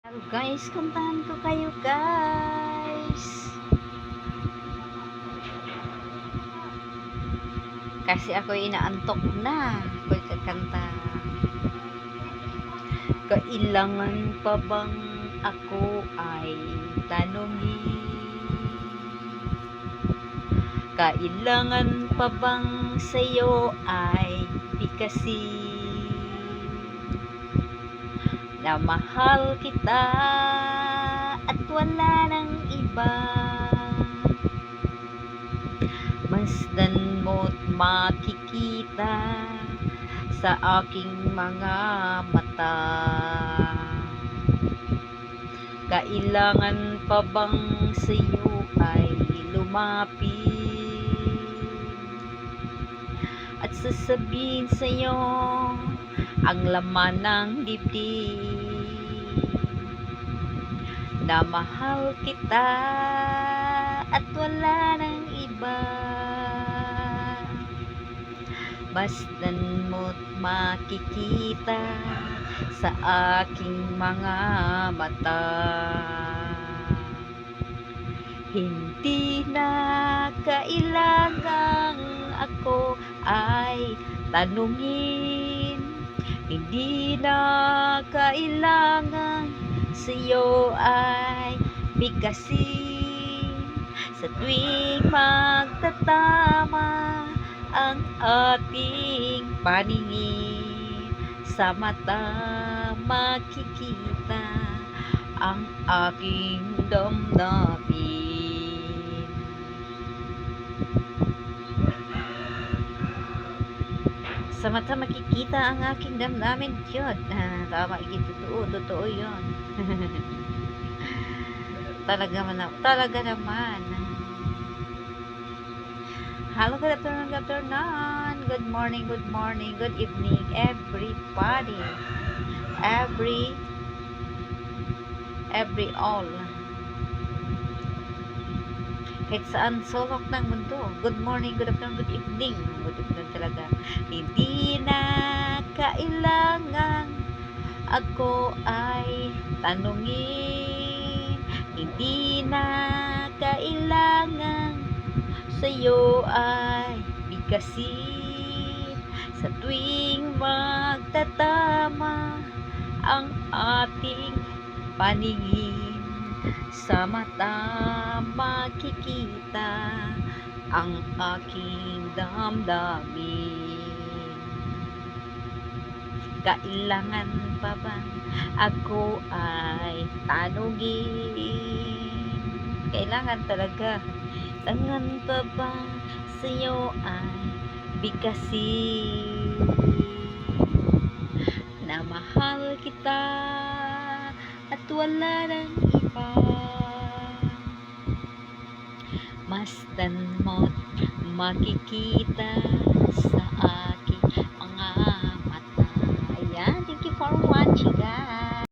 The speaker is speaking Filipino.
Hello guys, kantahan ko kayo guys. Kasi ako inaantok na. Ako'y kakanta. Kailangan pa bang ako ay tanungin? Kailangan pa bang sa'yo ay bigkasin? Na mahal kita at wala nang iba. Masdan mo't makikita sa aking mga mata. Kailangan pa bang sa'yo ay lumapit at sasabihin sa'yo ang laman ng dibdib, na mahal kita at wala nang iba. Masdan mo't makikita sa aking mga mata. Hindi na kailangang ako ay tanungin. Hindi na kailangan sa'yo ay bigkasin. Sa tuwing magtatama ang ating paningin, sa mata makikita ang aking damdamin. Sa mata makikita ang aking damdamin. Yun, tama, totoo yun. Talaga naman. Hello, good afternoon, good morning, good evening, everybody, every all. Kahit saan sulok ng mundo. Good morning, good afternoon, good evening. Good evening talaga. Hindi na kailangan ako ay tanungin. Hindi na kailangan sa'yo ay bigkasin. Sa tuwing magtatama ang ating paningin, sa mata makikita ang aking damdamin. Kailangan pa bang ako ay tanungin? Kailangan talaga. Kailangan pa ba sa'yo ay bigkasin? Na mahal kita at wala nang iba. Masdan mo't makikita sa